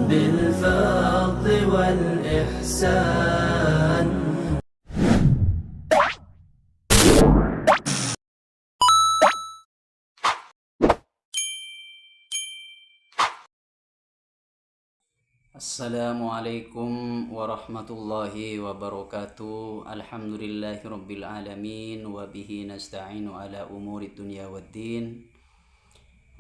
بالفضل والإحسان. Assalamualaikum warahmatullahi wabarakatuh. Alhamdulillahi rabbil alamin. Wabihi nasta'inu ala umuri dunya waddin.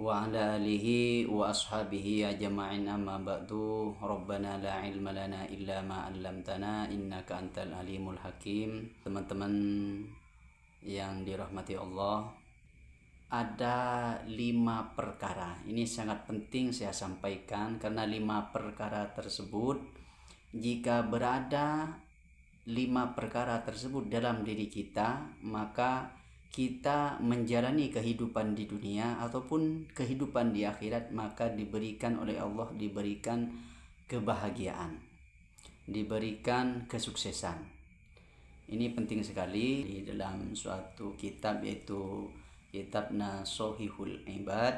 Wa ala alihi wa ashabihi ajma'in, amma ba'du. Rabbana la ilma lana illa ma 'allamtana innaka antal alimul hakim. Teman-teman yang dirahmati Allah, ada 5 perkara. Ini sangat penting saya sampaikan karena 5 perkara tersebut, jika berada 5 perkara tersebut dalam diri kita, maka kita menjalani kehidupan di dunia ataupun kehidupan di akhirat, maka diberikan oleh Allah, diberikan kebahagiaan, diberikan kesuksesan. Ini penting sekali di dalam suatu kitab, yaitu kitab Nasuhul Ibad,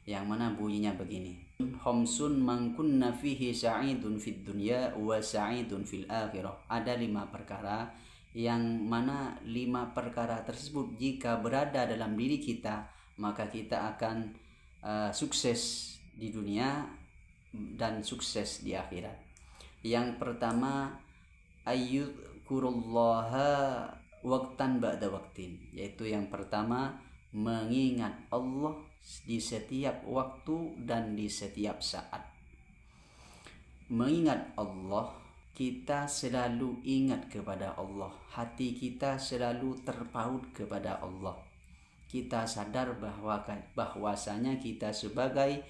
yang mana bunyinya begini: Khamsun man kunna fihi sa'idun fid dunya wa sa'idun fil akhirah. Ada 5 perkara yang mana 5 perkara tersebut jika berada dalam diri kita, maka kita akan sukses di dunia dan sukses di akhirat. Yang pertama, ayyukurullaha waqtan ba'da waqtin, yaitu yang pertama, mengingat Allah di setiap waktu dan di setiap saat. Mengingat Allah, kita selalu ingat kepada Allah, hati kita selalu terpaut kepada Allah. Kita sadar bahwasanya kita sebagai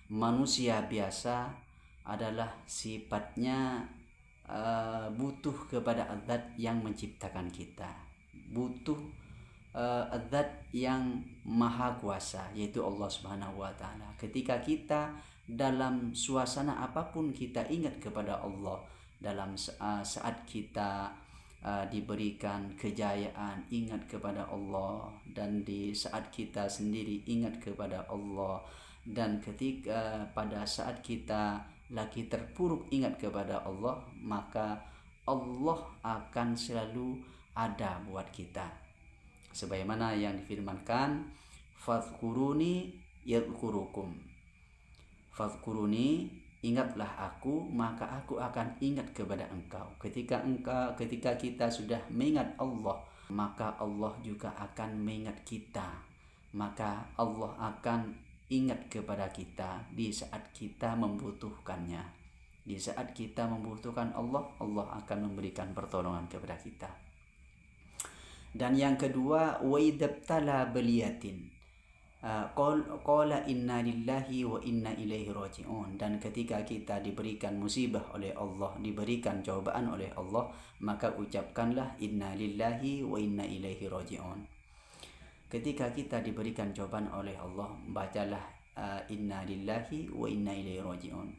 manusia biasa adalah sifatnya butuh kepada zat yang menciptakan kita, butuh zat yang maha kuasa, yaitu Allah Subhanahu wa ta'ala. Ketika kita dalam suasana apapun, kita ingat kepada Allah. Dalam saat kita diberikan kejayaan, ingat kepada Allah, dan di saat kita sendiri ingat kepada Allah, dan ketika pada saat kita lagi terpuruk ingat kepada Allah, maka Allah akan selalu ada buat kita. Sebagaimana yang difirmankan, fadhkuruni yadhkurukum. Fadhkuruni, ingatlah aku, maka aku akan ingat kepada engkau. Ketika kita sudah mengingat Allah, maka Allah juga akan mengingat kita. Maka Allah akan ingat kepada kita di saat kita membutuhkannya. Di saat kita membutuhkan Allah, Allah akan memberikan pertolongan kepada kita. Dan yang kedua, wa idabtala beliyatin qala inna lillahi wa inna ilaihi raji'un. Dan ketika kita diberikan musibah oleh Allah, diberikan cobaan oleh Allah, maka ucapkanlah inna lillahi wa inna ilaihi raji'un. Ketika kita diberikan cobaan oleh Allah, bacalah inna lillahi wa inna ilaihi raji'un.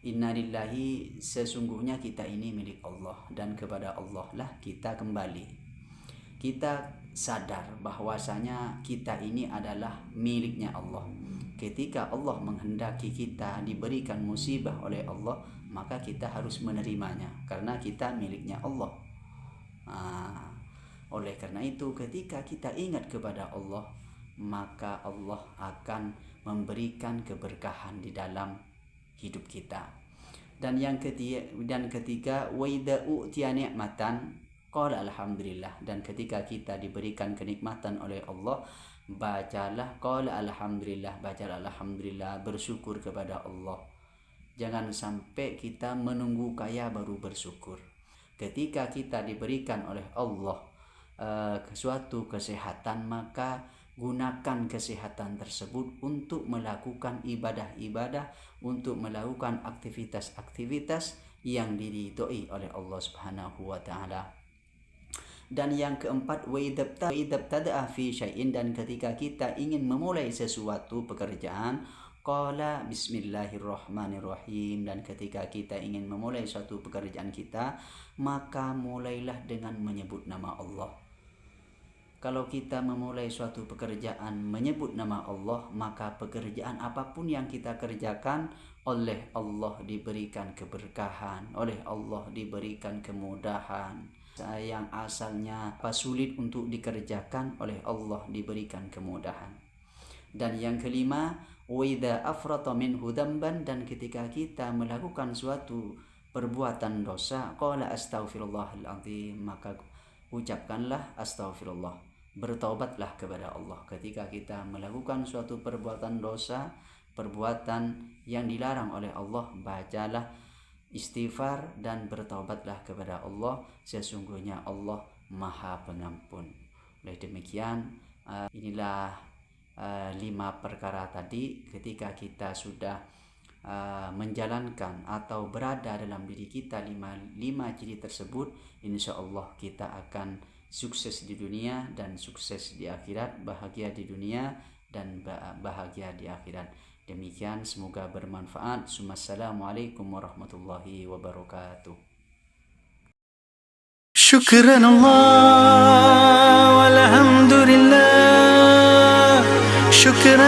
Inna lillahi, sesungguhnya kita ini milik Allah, dan kepada Allah lah kita kembali. Kita sadar bahwasanya kita ini adalah miliknya Allah. Ketika Allah menghendaki kita diberikan musibah oleh Allah, maka kita harus menerimanya karena kita miliknya Allah. Oleh karena itu, ketika kita ingat kepada Allah, maka Allah akan memberikan keberkahan di dalam hidup kita. Dan yang ketiga, wa idza utiya ni'matan qala alhamdulillah. Dan ketika kita diberikan kenikmatan oleh Allah, bacalah qala alhamdulillah, bacalah alhamdulillah, bersyukur kepada Allah. Jangan sampai kita menunggu kaya baru bersyukur. Ketika kita diberikan oleh Allah suatu kesehatan, maka gunakan kesehatan tersebut untuk melakukan ibadah-ibadah, untuk melakukan aktivitas-aktivitas yang diridhoi oleh Allah Subhanahu wa ta'ala. Dan yang keempat, wa idabtada'a fi syai'in, dan ketika kita ingin memulai sesuatu pekerjaan, qala bismillahirrahmanirrahim. Dan ketika kita ingin memulai suatu pekerjaan kita, maka mulailah dengan menyebut nama Allah. Kalau kita memulai suatu pekerjaan menyebut nama Allah, maka pekerjaan apapun yang kita kerjakan, oleh Allah diberikan keberkahan, oleh Allah diberikan kemudahan. Yang asalnya sulit untuk dikerjakan, oleh Allah diberikan kemudahan. Dan yang kelima, wa idza afrata minhu dzamban, dan ketika kita melakukan suatu perbuatan dosa, qala astaghfirullahal azim, maka ucapkanlah astaghfirullah, bertaubatlah kepada Allah. Ketika kita melakukan suatu perbuatan dosa, perbuatan yang dilarang oleh Allah, bacalah istighfar dan bertaubatlah kepada Allah, sesungguhnya Allah Maha Pengampun. Oleh demikian, inilah 5 perkara tadi. Ketika kita sudah menjalankan atau berada dalam diri kita 5 ciri tersebut, insya Allah kita akan sukses di dunia dan sukses di akhirat, bahagia di dunia dan bahagia di akhirat. Demikian, semoga bermanfaat. Assalamualaikum warahmatullahi wabarakatuh. Syukran Allah walhamdulillah. Syukran